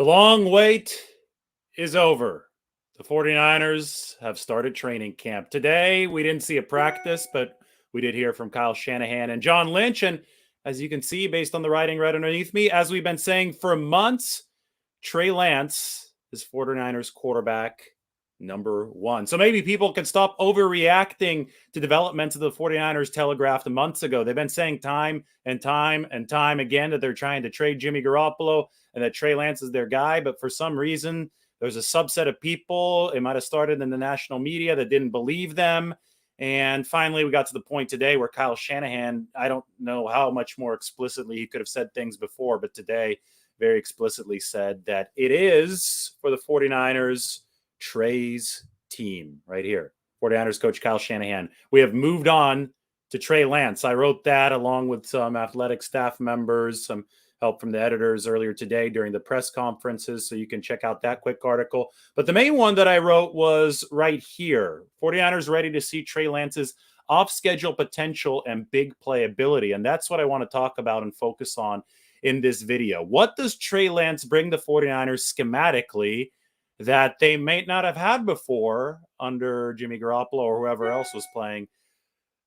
The long wait is over. The 49ers have started training camp. Today, we didn't see a practice, but we did hear from Kyle Shanahan and John Lynch. And as you can see, based on the writing right underneath me, as we've been saying for months, Trey Lance is 49ers quarterback number one. So maybe people can stop overreacting to developments of the 49ers telegraphed months ago. They've been saying time and time and time again that they're trying to trade Jimmy Garoppolo and that Trey Lance is their guy. But for some reason, there's a subset of people, it might have started in the national media, that didn't believe them. And finally, we got to the point today where Kyle Shanahan, I don't know how much more explicitly he could have said things before, but today very explicitly said that it is, for the 49ers, Trey's team right here. 49ers coach Kyle Shanahan. We have moved on to Trey Lance. I wrote that along with some athletic staff members, some help from the editors earlier today during the press conferences, so you can check out that quick article. But the main one that I wrote was right here. 49ers ready to see Trey Lance's off-schedule potential and big playability. And that's what I want to talk about and focus on in this video. What does Trey Lance bring the 49ers schematically that they may not have had before under Jimmy Garoppolo or whoever else was playing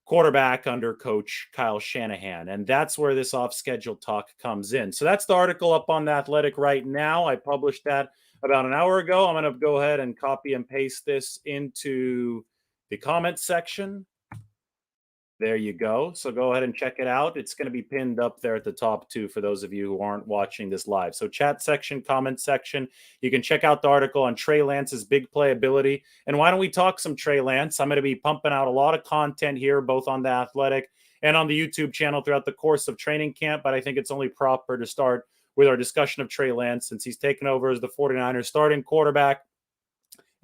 quarterback under coach Kyle Shanahan? And that's where this off-schedule talk comes in. So that's the article up on The Athletic right now. I published that about an hour ago. I'm going to go ahead and copy and paste this into the comment section. There you go. So go ahead and check it out. It's going to be pinned up there at the top too for those of you who aren't watching this live. So chat section, comment section. You can check out the article on Trey Lance's big playability. And why don't we talk some Trey Lance? I'm going to be pumping out a lot of content here, both on The Athletic and on the YouTube channel throughout the course of training camp. But I think it's only proper to start with our discussion of Trey Lance since he's taken over as the 49ers starting quarterback.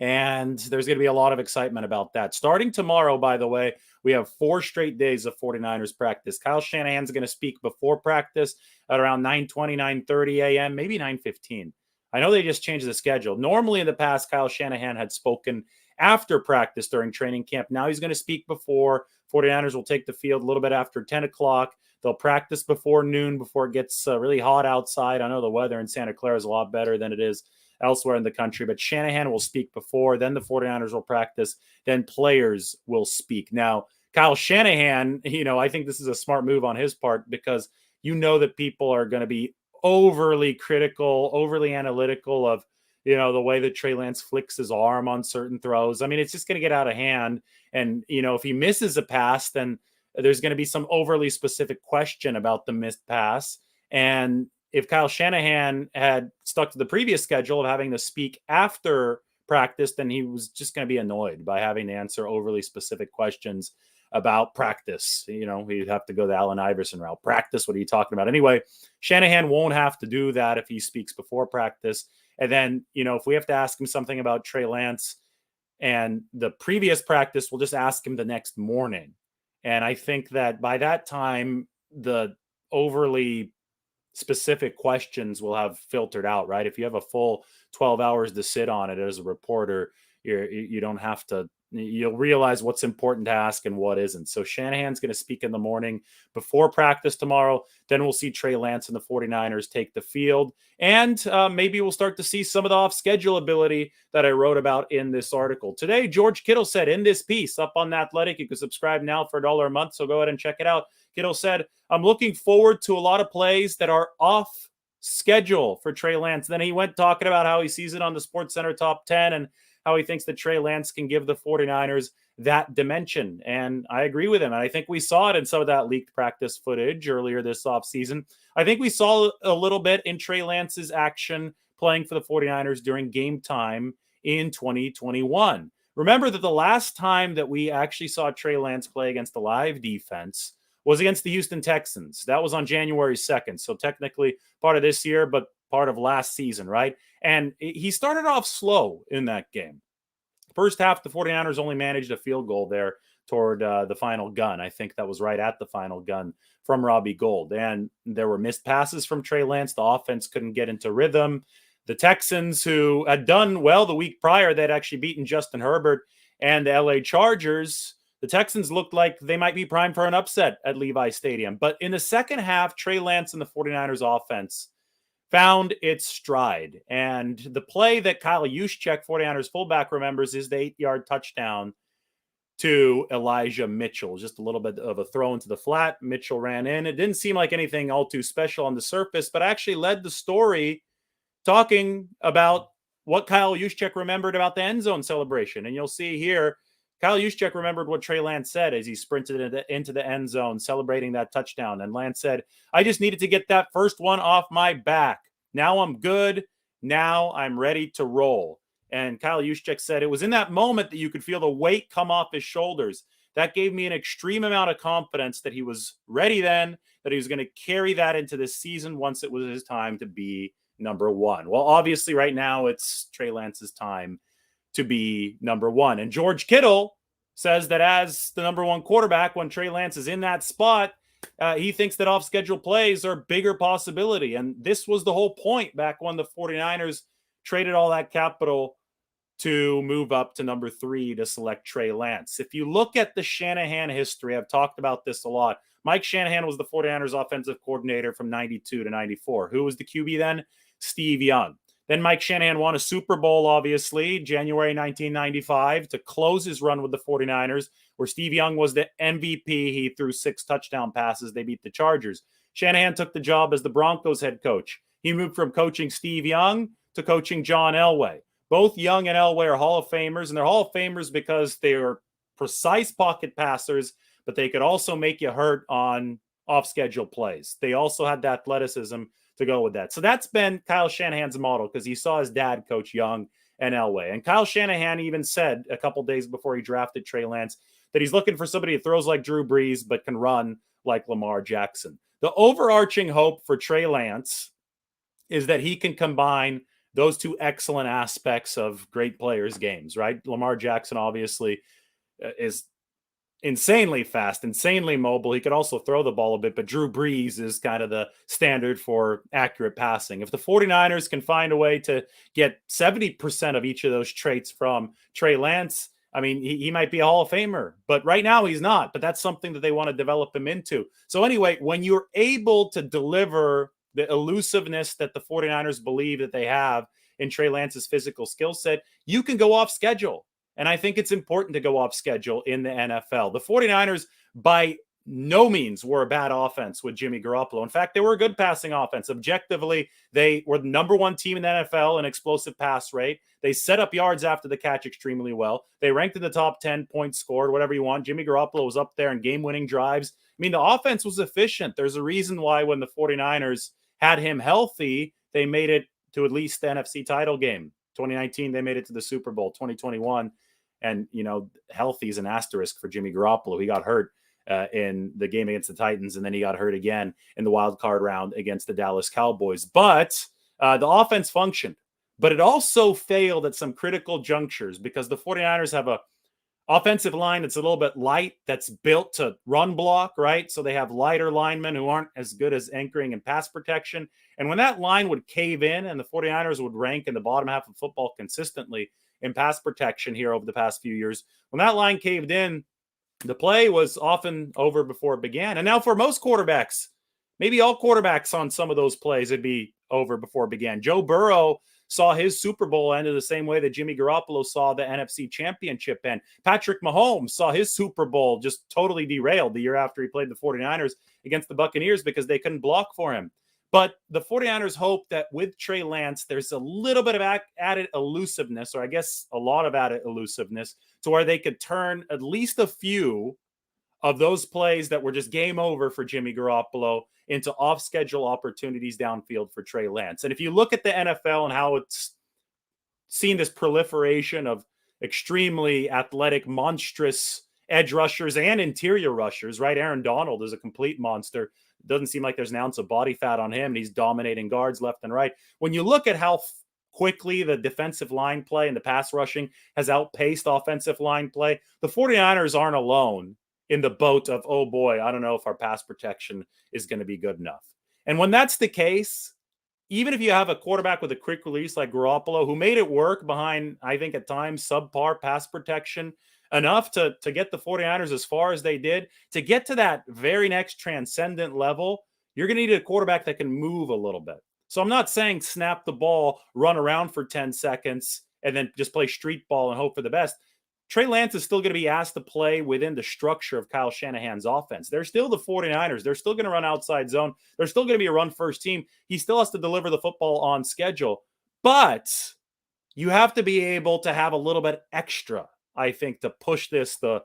And there's going to be a lot of excitement about that. Starting tomorrow, by the way, we have 4 straight days of 49ers practice. Kyle Shanahan's going to speak before practice at around 9:20, 9:30 a.m., maybe 9:15. I know they just changed the schedule. Normally in the past, Kyle Shanahan had spoken after practice during training camp. Now he's going to speak before. 49ers will take the field a little bit after 10 o'clock. They'll practice before noon, before it gets really hot outside. I know the weather in Santa Clara is a lot better than it is elsewhere in the country, but Shanahan will speak before, then the 49ers will practice, then players will speak. Now, Kyle Shanahan, I think this is a smart move on his part because that people are going to be overly critical, overly analytical of, the way that Trey Lance flicks his arm on certain throws. I mean, it's just going to get out of hand. And, if he misses a pass, then there's going to be some overly specific question about the missed pass. And if Kyle Shanahan had stuck to the previous schedule of having to speak after practice, then he was just going to be annoyed by having to answer overly specific questions about practice. He'd have to go the Allen Iverson route. Practice, what are you talking about? Anyway, Shanahan won't have to do that if he speaks before practice. And then, if we have to ask him something about Trey Lance and the previous practice, we'll just ask him the next morning. And I think that by that time, the overly specific questions will have filtered out, right? If you have a full 12 hours to sit on it as a reporter, you don't have to, you'll realize what's important to ask and what isn't. So Shanahan's going to speak in the morning before practice tomorrow. Then we'll see Trey Lance and the 49ers take the field. And maybe we'll start to see some of the off-schedule ability that I wrote about in this article. Today, George Kittle said in this piece up on The Athletic, you can subscribe now for $1 a month, so go ahead and check it out. Kittle said, I'm looking forward to a lot of plays that are off schedule for Trey Lance. Then he went talking about how he sees it on the SportsCenter top 10 and how he thinks that Trey Lance can give the 49ers that dimension. And I agree with him. And I think we saw it in some of that leaked practice footage earlier this offseason. I think we saw a little bit in Trey Lance's action playing for the 49ers during game time in 2021. Remember that the last time that we actually saw Trey Lance play against the live defense was against the Houston Texans. That was on January 2nd. So technically part of this year, but part of last season, right? And he started off slow in that game. First half, the 49ers only managed a field goal there toward the final gun. I think that was right at the final gun from Robbie Gould. And there were missed passes from Trey Lance. The offense couldn't get into rhythm. The Texans, who had done well the week prior, they'd actually beaten Justin Herbert and the LA Chargers. The Texans looked like they might be primed for an upset at Levi Stadium. But in the second half, Trey Lance and the 49ers offense found its stride. And the play that Kyle Juszczyk, 49ers fullback, remembers is the 8-yard touchdown to Elijah Mitchell. Just a little bit of a throw into the flat. Mitchell ran in. It didn't seem like anything all too special on the surface, but actually led the story talking about what Kyle Juszczyk remembered about the end zone celebration. And you'll see here, Kyle Juszczyk remembered what Trey Lance said as he sprinted into the end zone, celebrating that touchdown. And Lance said, "I just needed to get that first one off my back. Now I'm good. Now I'm ready to roll." And Kyle Juszczyk said, "It was in that moment that you could feel the weight come off his shoulders. That gave me an extreme amount of confidence that he was ready then, that he was going to carry that into this season once it was his time to be number one." Well, obviously, right now it's Trey Lance's time to be number one. And George Kittle says that as the number one quarterback, when Trey Lance is in that spot, he thinks that off-schedule plays are a bigger possibility. And this was the whole point back when the 49ers traded all that capital to move up to number 3 to select Trey Lance. If you look at the Shanahan history, I've talked about this a lot. Mike Shanahan was the 49ers offensive coordinator from 92 to 94. Who was the QB then? Steve Young. Then Mike Shanahan won a Super Bowl, obviously, January 1995, to close his run with the 49ers, where Steve Young was the MVP. He threw 6 touchdown passes. They beat the Chargers. Shanahan took the job as the Broncos head coach. He moved from coaching Steve Young to coaching John Elway. Both Young and Elway are Hall of Famers, and they're Hall of Famers because they are precise pocket passers, but they could also make you hurt on off-schedule plays. They also had the athleticism to go with that. So that's been Kyle Shanahan's model because he saw his dad coach Young and Elway. And Kyle Shanahan even said a couple days before he drafted Trey Lance that he's looking for somebody who throws like Drew Brees but can run like Lamar Jackson. The overarching hope for Trey Lance is that he can combine those two excellent aspects of great players' games, right? Lamar Jackson obviously is insanely fast, insanely mobile. He could also throw the ball a bit, but Drew Brees is kind of the standard for accurate passing. If the 49ers can find a way to get 70% of each of those traits from Trey Lance, I mean, he might be a Hall of Famer, but right now he's not. But that's something that they want to develop him into. So anyway, when you're able to deliver the elusiveness that the 49ers believe that they have in Trey Lance's physical skill set, you can go off schedule. And I think it's important to go off schedule in the NFL. The 49ers, by no means, were a bad offense with Jimmy Garoppolo. In fact, they were a good passing offense. Objectively, they were the number one team in the NFL in explosive pass rate. They set up yards after the catch extremely well. They ranked in the top 10 points scored, whatever you want. Jimmy Garoppolo was up there in game-winning drives. I mean, the offense was efficient. There's a reason why when the 49ers had him healthy, they made it to at least the NFC title game. 2019, they made it to the Super Bowl. 2021, and, you know, healthy is an asterisk for Jimmy Garoppolo. He got hurt in the game against the Titans, and then he got hurt again in the wild card round against the Dallas Cowboys. But the offense functioned, but it also failed at some critical junctures because the 49ers have a offensive line that's a little bit light, that's built to run block, right? So they have lighter linemen who aren't as good as anchoring and pass protection. And when that line would cave in and the 49ers would rank in the bottom half of football consistently in pass protection here over the past few years, when that line caved in, the play was often over before it began. And now for most quarterbacks, maybe all quarterbacks on some of those plays, it'd be over before it began. Joe Burrow saw his Super Bowl end the same way that Jimmy Garoppolo saw the NFC Championship end. Patrick Mahomes saw his Super Bowl just totally derailed the year after he played the 49ers against the Buccaneers because they couldn't block for him. But the 49ers hope that with Trey Lance, there's a little bit of added elusiveness, or I guess a lot of added elusiveness, to where they could turn at least a few of those plays that were just game over for Jimmy Garoppolo into off-schedule opportunities downfield for Trey Lance. And if you look at the NFL and how it's seen this proliferation of extremely athletic, monstrous edge rushers and interior rushers, right? Aaron Donald is a complete monster. It doesn't seem like there's an ounce of body fat on him, and he's dominating guards left and right. When you look at how quickly the defensive line play and the pass rushing has outpaced offensive line play, the 49ers aren't alone in the boat of, oh boy, I don't know if our pass protection is going to be good enough. And when that's the case, even if you have a quarterback with a quick release like Garoppolo, who made it work behind, I think at times, subpar pass protection, enough to get the 49ers as far as they did, to get to that very next transcendent level, you're going to need a quarterback that can move a little bit. So I'm not saying snap the ball, run around for 10 seconds, and then just play street ball and hope for the best. Trey Lance is still going to be asked to play within the structure of Kyle Shanahan's offense. They're still the 49ers. They're still going to run outside zone. They're still going to be a run-first team. He still has to deliver the football on schedule. But you have to be able to have a little bit extra, I think, to push this the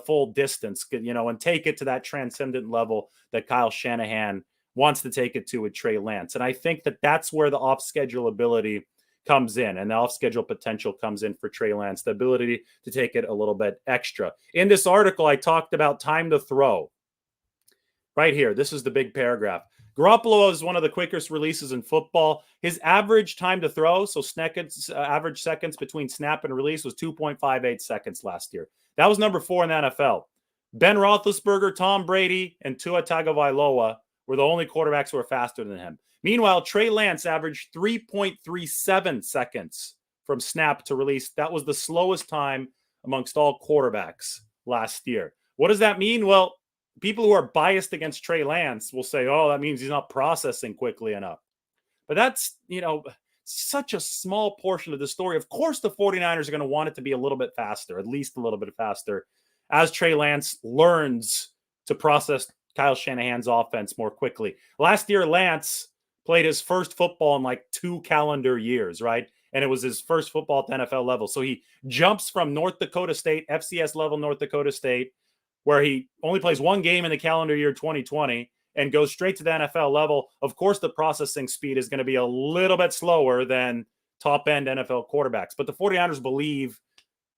full distance, and take it to that transcendent level that Kyle Shanahan wants to take it to with Trey Lance. And I think that that's where the off-schedule ability comes in and the off-schedule potential comes in for Trey Lance, the ability to take it a little bit extra. In this article, I talked about time to throw. Right here, this is the big paragraph. Garoppolo is one of the quickest releases in football. His average time to throw, so average seconds between snap and release, was 2.58 seconds last year. That was number 4 in the NFL. Ben Roethlisberger, Tom Brady, and Tua Tagovailoa were the only quarterbacks who were faster than him. Meanwhile, Trey Lance averaged 3.37 seconds from snap to release. That was the slowest time amongst all quarterbacks last year. What does that mean? Well, people who are biased against Trey Lance will say, oh, that means he's not processing quickly enough. But that's, such a small portion of the story. Of course, the 49ers are going to want it to be a little bit faster, at least a little bit faster, as Trey Lance learns to process Kyle Shanahan's offense more quickly. Last year, Lance played his first football in like 2 calendar years, right? And it was his first football at the NFL level. So he jumps from North Dakota State, FCS level North Dakota State, where he only plays 1 game in the calendar year 2020 and goes straight to the NFL level. Of course, the processing speed is going to be a little bit slower than top-end NFL quarterbacks. But the 49ers believe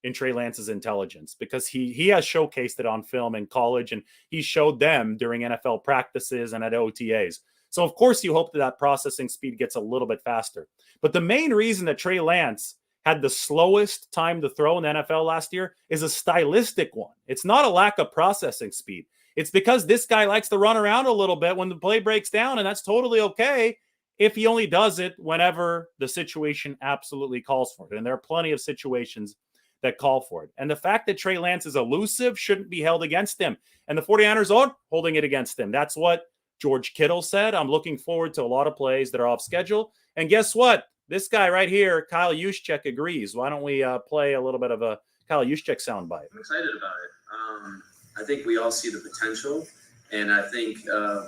in Trey Lance's intelligence because he has showcased it on film in college, and he showed them during NFL practices and at OTAs. So, of course, you hope that processing speed gets a little bit faster. But the main reason that Trey Lance had the slowest time to throw in the NFL last year is a stylistic one. It's not a lack of processing speed. It's because this guy likes to run around a little bit when the play breaks down, and that's totally okay if he only does it whenever the situation absolutely calls for it. And there are plenty of situations that call for it. And the fact that Trey Lance is elusive shouldn't be held against him. And the 49ers aren't holding it against him. That's what George Kittle said. I'm looking forward to a lot of plays that are off schedule. And guess what? This guy right here, Kyle Juszczyk, agrees. Why don't we play a little bit of a Kyle Juszczyk soundbite? I'm excited about it. I think we all see the potential. And I think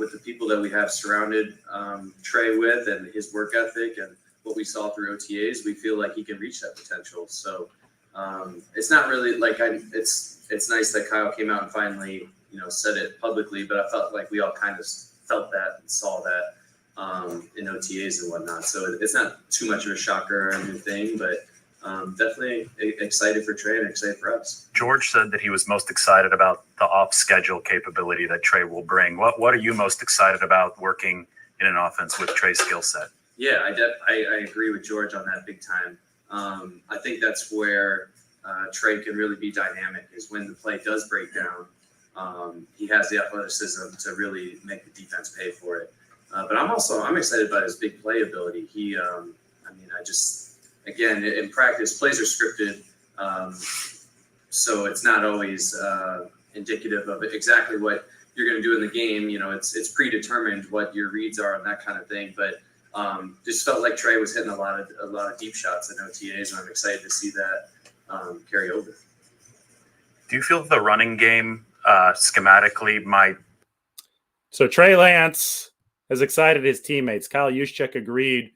with the people that we have surrounded Trey with and his work ethic and what we saw through OTAs, we feel like he can reach that potential. So it's not really like it's nice that Kyle came out and finally, said it publicly, but I felt like we all kind of felt that and saw that in OTAs and whatnot. So it's not too much of a shocker or a new thing, but definitely excited for Trey and excited for us. George said that he was most excited about the off-schedule capability that Trey will bring. What are you most excited about working in an offense with Trey's skill set? Yeah, I agree with George on that big time. I think that's where Trey can really be dynamic, is when the play does break down. He has the athleticism to really make the defense pay for it. But I'm excited about his big play ability. Again, in practice, plays are scripted, so it's not always indicative of exactly what you're going to do in the game. It's predetermined what your reads are and that kind of thing. But just felt like Trey was hitting a lot of deep shots in OTAs, and I'm excited to see that carry over. Do you feel the running game schematically might? So Trey Lance has excited his teammates. Kyle Juszczyk agreed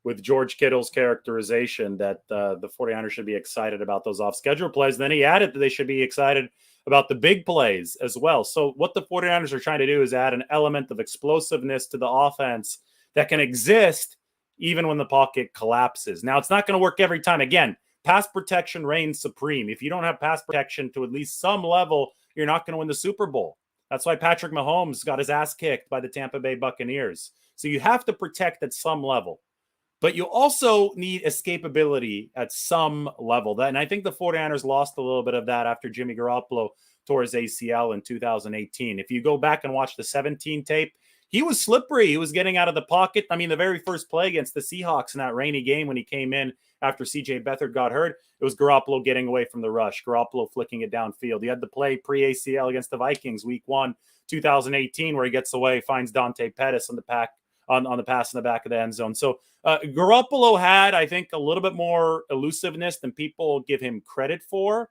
with George Kittle's characterization that the 49ers should be excited about those off-schedule plays. Then he added that they should be excited about the big plays as well. So what the 49ers are trying to do is add an element of explosiveness to the offense that can exist even when the pocket collapses. Now, it's not going to work every time. Again, pass protection reigns supreme. If you don't have pass protection to at least some level, you're not going to win the Super Bowl. That's why Patrick Mahomes got his ass kicked by the Tampa Bay Buccaneers. So you have to protect at some level. But you also need escapability at some level. And I think the 49ers lost a little bit of that after Jimmy Garoppolo tore his ACL in 2018. If you go back and watch the 17 tape, he was slippery. He was getting out of the pocket. I mean, the very first play against the Seahawks in that rainy game when he came in after C.J. Beathard got hurt, it was Garoppolo getting away from the rush, Garoppolo flicking it downfield. He had the play pre-ACL against the Vikings week 1, 2018, where he gets away, finds Dante Pettis on on the pass in the back of the end zone. So Garoppolo had, I think, a little bit more elusiveness than people give him credit for.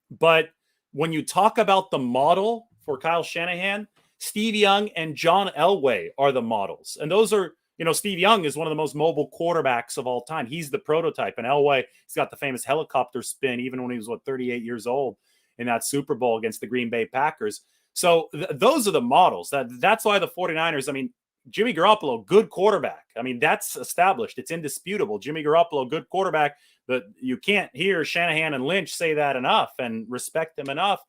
But when you talk about the model for Kyle Shanahan, Steve Young and John Elway are the models. And those are, Steve Young is one of the most mobile quarterbacks of all time. He's the prototype. And Elway, he's got the famous helicopter spin, even when he was, 38 years old in that Super Bowl against the Green Bay Packers. So those are the models. That's why the 49ers, I mean, Jimmy Garoppolo, good quarterback. I mean, that's established. It's indisputable. Jimmy Garoppolo, good quarterback. But you can't hear Shanahan and Lynch say that enough and respect them enough.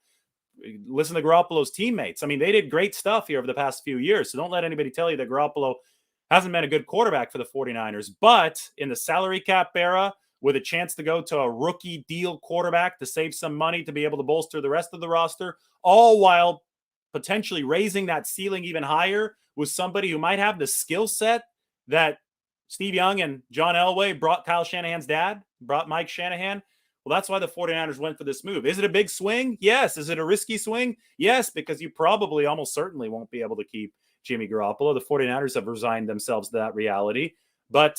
Listen to Garoppolo's teammates. I mean, they did great stuff here over the past few years. So don't let anybody tell you that Garoppolo hasn't been a good quarterback for the 49ers. But in the salary cap era, with a chance to go to a rookie deal quarterback to save some money to be able to bolster the rest of the roster, all while potentially raising that ceiling even higher with somebody who might have the skill set that Steve Young and John Elway brought Kyle Shanahan's dad, brought Mike Shanahan. Well, that's why the 49ers went for this move. Is it a big swing? Yes. Is it a risky swing? Yes, because you probably almost certainly won't be able to keep Jimmy Garoppolo. The 49ers have resigned themselves to that reality. But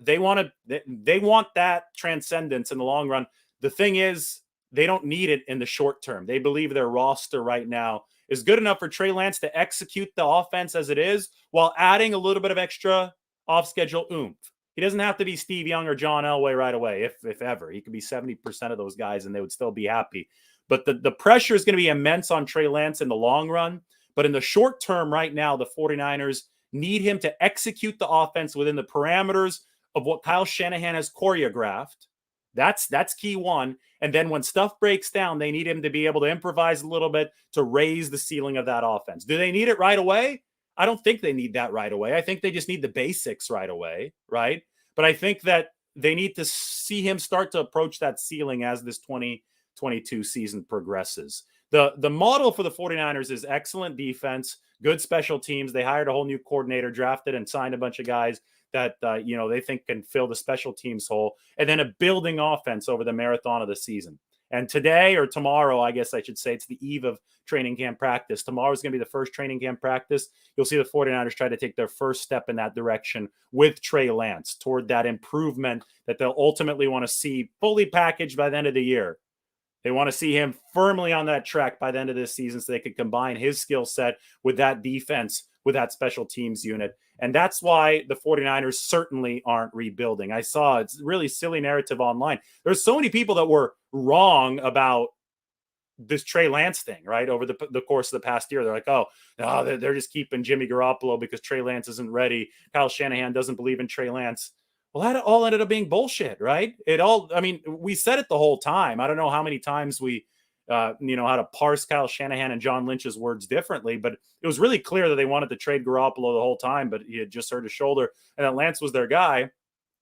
they want that transcendence in the long run. The thing is, they don't need it in the short term. They believe their roster right now is good enough for Trey Lance to execute the offense as it is while adding a little bit of extra off-schedule oomph. He doesn't have to be Steve Young or John Elway right away, if ever. He could be 70% of those guys, and they would still be happy. But the pressure is going to be immense on Trey Lance in the long run. But in the short term right now, the 49ers need him to execute the offense within the parameters of what Kyle Shanahan has choreographed. That's key one. And then when stuff breaks down, they need him to be able to improvise a little bit to raise the ceiling of that offense. Do they need it right away? I don't think they need that right away. I think they just need the basics right away, right? But I think that they need to see him start to approach that ceiling as this 2022 season progresses. The model for the 49ers is excellent defense, good special teams. They hired a whole new coordinator, drafted and signed a bunch of guys that they think can fill the special teams hole, and then a building offense over the marathon of the season. And today or tomorrow, I guess I should say, it's the eve of training camp practice. Tomorrow is going to be the first training camp practice. You'll see the 49ers try to take their first step in that direction with Trey Lance toward that improvement that they'll ultimately want to see fully packaged by the end of the year. They want to see him firmly on that track by the end of this season so they could combine his skill set with that defense, with that special teams unit. And that's why the 49ers certainly aren't rebuilding. I saw it's really silly narrative online. There's so many people that were wrong about this Trey Lance thing, right? Over the course of the past year. They're like, oh, no, they're just keeping Jimmy Garoppolo because Trey Lance isn't ready. Kyle Shanahan doesn't believe in Trey Lance. Well, that all ended up being bullshit, right? We said it the whole time. I don't know how many times we, how to parse Kyle Shanahan and John Lynch's words differently, but it was really clear that they wanted to trade Garoppolo the whole time, but he had just hurt his shoulder and that Lance was their guy.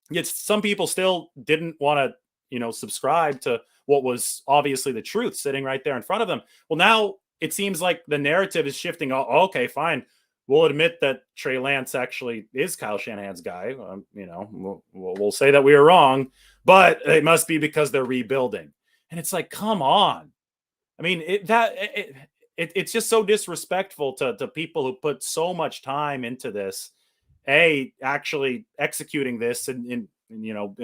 Yet some people still didn't want to, subscribe to what was obviously the truth sitting right there in front of them. Well, now it seems like the narrative is shifting. Oh, okay, fine. We'll admit that Trey Lance actually is Kyle Shanahan's guy. We'll say that we were wrong, but it must be because they're rebuilding. And it's like, come on. I mean, it's just so disrespectful to people who put so much time into this, actually executing this in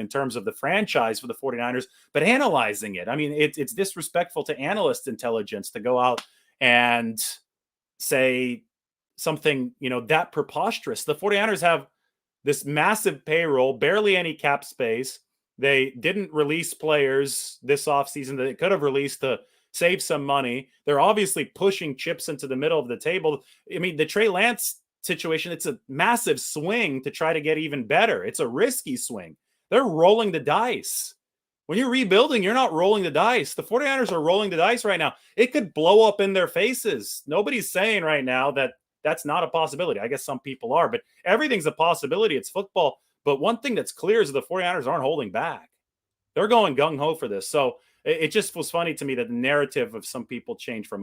terms of the franchise for the 49ers, but analyzing it. I mean, it's disrespectful to analyst intelligence to go out and say something, that preposterous. The 49ers have this massive payroll, barely any cap space. They didn't release players this offseason that they could have released to save some money. They're obviously pushing chips into the middle of the table. I mean, the Trey Lance situation, it's a massive swing to try to get even better. It's a risky swing. They're rolling the dice. When you're rebuilding, you're not rolling the dice. The 49ers are rolling the dice right now. It could blow up in their faces. Nobody's saying right now that that's not a possibility. I guess some people are, but everything's a possibility. It's football. But one thing that's clear is the 49ers aren't holding back. They're going gung-ho for this. So it just was funny to me that the narrative of some people changed from,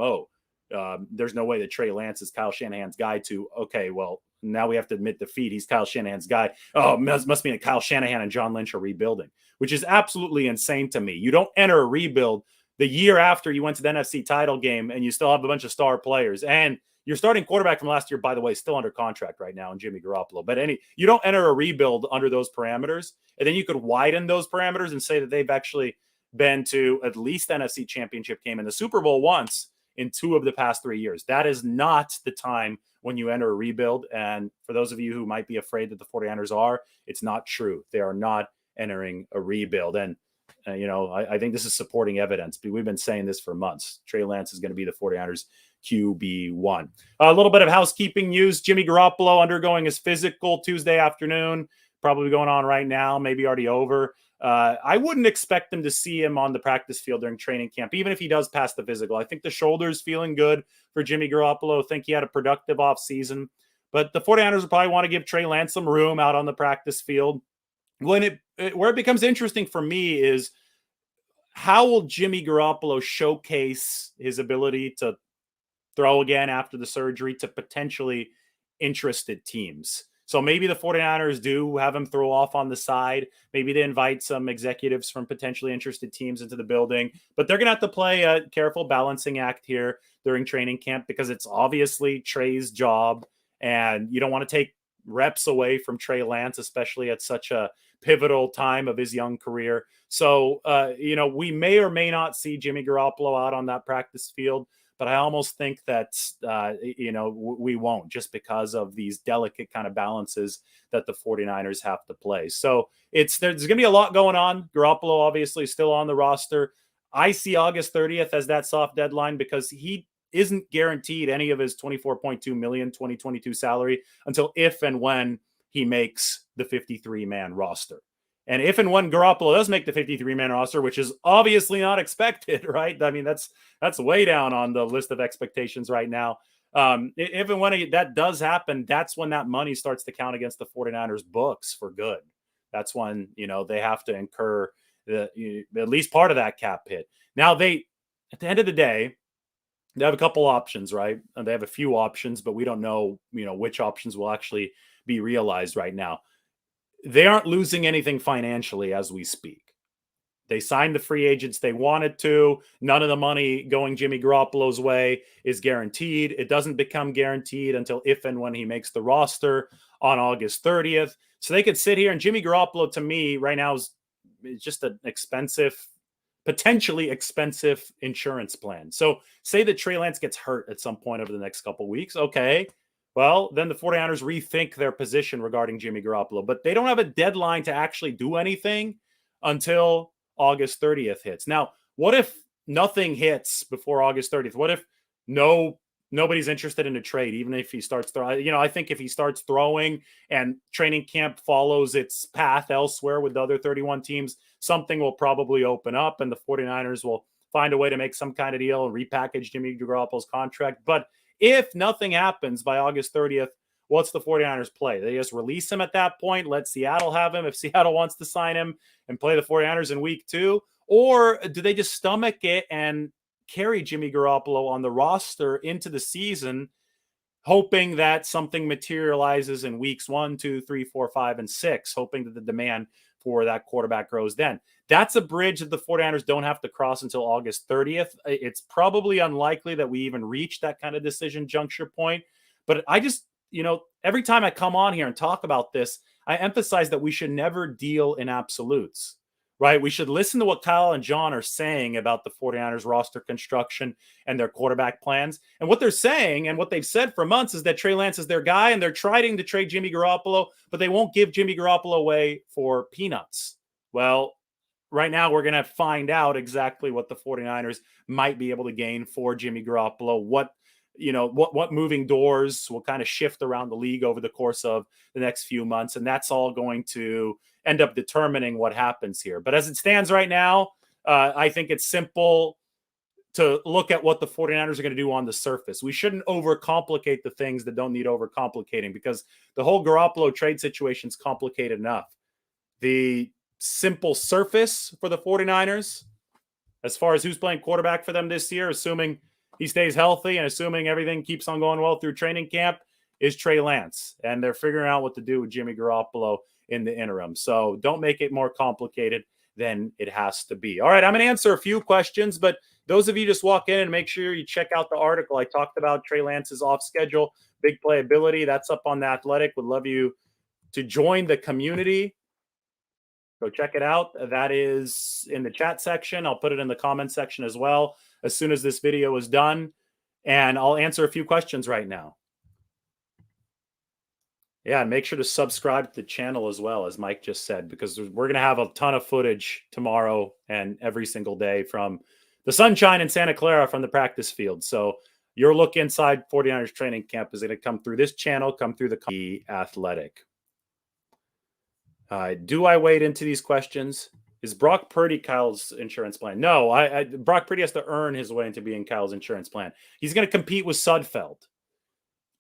there's no way that Trey Lance is Kyle Shanahan's guy to, okay, well, now we have to admit defeat. He's Kyle Shanahan's guy. Oh, must mean that Kyle Shanahan and John Lynch are rebuilding, which is absolutely insane to me. You don't enter a rebuild the year after you went to the NFC title game and you still have a bunch of star players and your starting quarterback from last year, by the way, is still under contract right now in Jimmy Garoppolo. But you don't enter a rebuild under those parameters. And then you could widen those parameters and say that they've actually been to at least NFC Championship game and the Super Bowl once in 2 of the past 3 years. That is not the time when you enter a rebuild. And for those of you who might be afraid that the 49ers are, it's not true. They are not entering a rebuild. And, I think this is supporting evidence. We've been saying this for months. Trey Lance is going to be the 49ers QB1. A little bit of housekeeping news. Jimmy Garoppolo undergoing his physical Tuesday afternoon, probably going on right now, maybe already over. I wouldn't expect them to see him on the practice field during training camp, even if he does pass the physical. I think the shoulder's feeling good for Jimmy Garoppolo. I think he had a productive offseason. But the 49ers will probably want to give Trey Lance some room out on the practice field. Where it becomes interesting for me is how will Jimmy Garoppolo showcase his ability to throw again after the surgery to potentially interested teams. So maybe the 49ers do have him throw off on the side. Maybe they invite some executives from potentially interested teams into the building. But they're going to have to play a careful balancing act here during training camp because it's obviously Trey's job. And you don't want to take reps away from Trey Lance, especially at such a pivotal time of his young career. So, we may or may not see Jimmy Garoppolo out on that practice field. But I almost think that, we won't just because of these delicate kind of balances that the 49ers have to play. So there's going to be a lot going on. Garoppolo obviously still on the roster. I see August 30th as that soft deadline because he isn't guaranteed any of his $24.2 million 2022 salary until if and when he makes the 53-man roster. And if and when Garoppolo does make the 53-man roster, which is obviously not expected, right? I mean, that's way down on the list of expectations right now. If and when that does happen, that's when that money starts to count against the 49ers books for good. That's when, they have to incur at least part of that cap hit. Now, at the end of the day, they have a couple options, right? And they have a few options, but we don't know, which options will actually be realized right now. They aren't losing anything financially as we speak. They signed the free agents they wanted to. None of the money going Jimmy Garoppolo's way is guaranteed. It doesn't become guaranteed until if and when he makes the roster on August 30th. So they could sit here, and Jimmy Garoppolo, to me, right now is just an potentially expensive insurance plan. So say that Trey Lance gets hurt at some point over the next couple of weeks. Okay. Well, then the 49ers rethink their position regarding Jimmy Garoppolo, but they don't have a deadline to actually do anything until August 30th hits. Now, what if nothing hits before August 30th? What if nobody's interested in a trade, even if he starts throwing? I think if he starts throwing and training camp follows its path elsewhere with the other 31 teams, something will probably open up and the 49ers will find a way to make some kind of deal and repackage Jimmy Garoppolo's contract. But if nothing happens by August 30th, what's the 49ers play? They just release him at that point, let Seattle have him if Seattle wants to sign him and play the 49ers in week 2? Or do they just stomach it and carry Jimmy Garoppolo on the roster into the season, hoping that something materializes in weeks 1, 2, 3, 4, 5, and 6, hoping that the demand for that quarterback grows then? That's a bridge that the 49ers don't have to cross until August 30th. It's probably unlikely that we even reach that kind of decision juncture point. But I just, every time I come on here and talk about this, I emphasize that we should never deal in absolutes, right? We should listen to what Kyle and John are saying about the 49ers roster construction and their quarterback plans. And what they're saying and what they've said for months is that Trey Lance is their guy and they're trying to trade Jimmy Garoppolo, but they won't give Jimmy Garoppolo away for peanuts. Well, right now we're going to find out exactly what the 49ers might be able to gain for Jimmy Garoppolo, what moving doors will kind of shift around the league over the course of the next few months. And that's all going to end up determining what happens here. But as it stands right now, I think it's simple to look at what the 49ers are going to do on the surface. We shouldn't overcomplicate the things that don't need overcomplicating because the whole Garoppolo trade situation is complicated enough. The simple surface for the 49ers, as far as who's playing quarterback for them this year, assuming he stays healthy and assuming everything keeps on going well through training camp, is Trey Lance. And they're figuring out what to do with Jimmy Garoppolo in the interim. So don't make it more complicated than it has to be. All right, I'm going to answer a few questions, but those of you just walk in and make sure you check out the article. I talked about Trey Lance's off schedule, big playability. That's up on The Athletic. Would love you to join the community. Go check it out. That is in the chat section. I'll put it in the comment section as well as soon as this video is done. And I'll answer a few questions right now. Yeah, and make sure to subscribe to the channel as well, as Mike just said, because we're going to have a ton of footage tomorrow and every single day from the sunshine in Santa Clara from the practice field. So your look inside 49ers training camp is going to come through this channel, come through the Athletic. Do I wade into these questions? Is Brock Purdy Kyle's insurance plan? No, Brock Purdy has to earn his way into being Kyle's insurance plan. He's going to compete with Sudfeld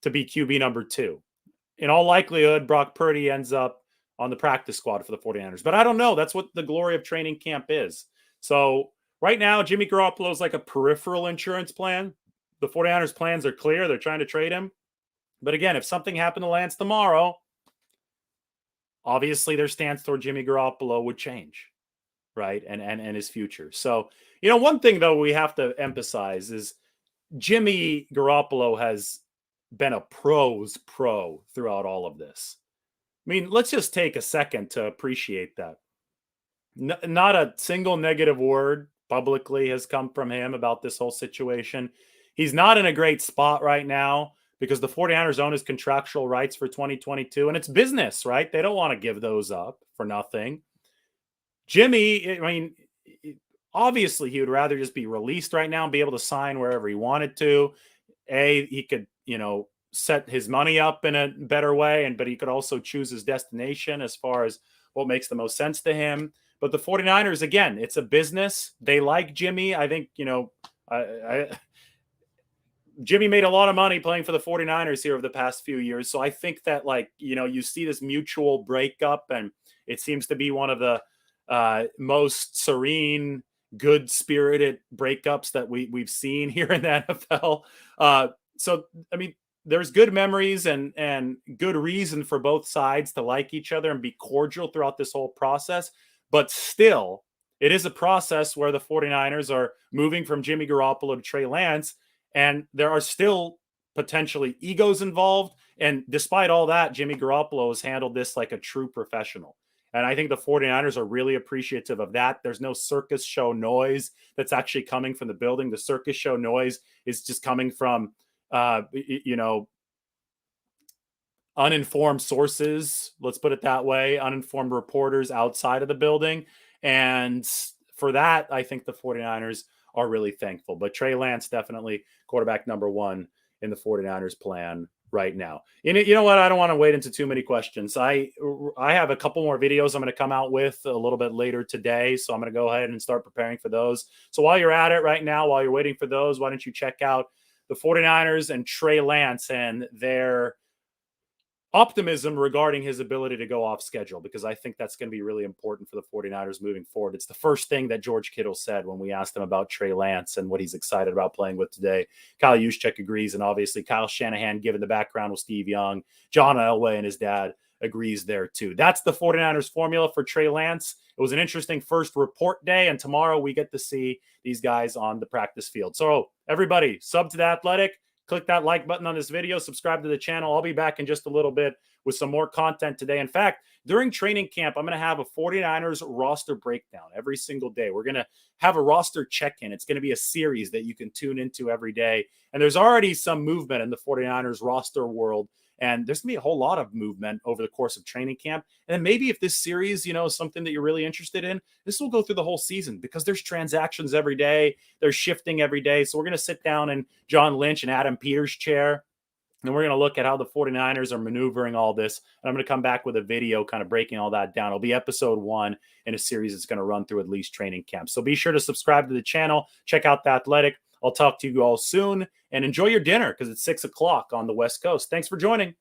to be QB number 2. In all likelihood, Brock Purdy ends up on the practice squad for the 49ers. But I don't know. That's what the glory of training camp is. So right now, Jimmy Garoppolo is like a peripheral insurance plan. The 49ers plans are clear. They're trying to trade him. But again, if something happened to Lance tomorrow, obviously their stance toward Jimmy Garoppolo would change, right? And his future. So, one thing, though, we have to emphasize is Jimmy Garoppolo has been a pro's pro throughout all of this. I mean, let's just take a second to appreciate that. Not a single negative word publicly has come from him about this whole situation. He's not in a great spot right now because the 49ers own his contractual rights for 2022, and it's business, right? They don't want to give those up for nothing. Jimmy, I mean, obviously he would rather just be released right now and be able to sign wherever he wanted to. He could, set his money up in a better way, but he could also choose his destination as far as what makes the most sense to him. But the 49ers, again, it's a business. They like Jimmy. I think, Jimmy made a lot of money playing for the 49ers here over the past few years. So I think that, you see this mutual breakup, and it seems to be one of the most serene, good-spirited breakups that we've seen here in the NFL. So, I mean, there's good memories and good reason for both sides to like each other and be cordial throughout this whole process. But still, it is a process where the 49ers are moving from Jimmy Garoppolo to Trey Lance, and there are still potentially egos involved. And despite all that, Jimmy Garoppolo has handled this like a true professional. And I think the 49ers are really appreciative of that. There's no circus show noise that's actually coming from the building. The circus show noise is just coming from, uninformed sources, let's put it that way, uninformed reporters outside of the building. And for that, I think the 49ers are really thankful. But Trey Lance, definitely quarterback number 1 in the 49ers plan right now. You know what? I don't want to wade into too many questions. I have a couple more videos I'm going to come out with a little bit later today. So I'm going to go ahead and start preparing for those. So while you're at it right now, while you're waiting for those, why don't you check out the 49ers and Trey Lance and their optimism regarding his ability to go off schedule, because I think that's going to be really important for the 49ers moving forward. It's the first thing that George Kittle said when we asked him about Trey Lance and what he's excited about playing with today. Kyle Juszczyk agrees, and obviously Kyle Shanahan, given the background with Steve Young, John Elway and his dad, agrees there too. That's the 49ers formula for Trey Lance. It was an interesting first report day, and tomorrow we get to see these guys on the practice field. So everybody, sub to The Athletic. Click that like button on this video, subscribe to the channel. I'll be back in just a little bit with some more content today. In fact, during training camp, I'm going to have a 49ers roster breakdown every single day. We're going to have a roster check-in. It's going to be a series that you can tune into every day. And there's already some movement in the 49ers roster world. And there's going to be a whole lot of movement over the course of training camp. And then maybe if this series, is something that you're really interested in, this will go through the whole season because there's transactions every day. They're shifting every day. So we're going to sit down in John Lynch and Adam Peters' chair, and we're going to look at how the 49ers are maneuvering all this. And I'm going to come back with a video kind of breaking all that down. It'll be episode 1 in a series that's going to run through at least training camp. So be sure to subscribe to the channel. Check out The Athletic. I'll talk to you all soon, and enjoy your dinner because it's 6 o'clock on the West Coast. Thanks for joining.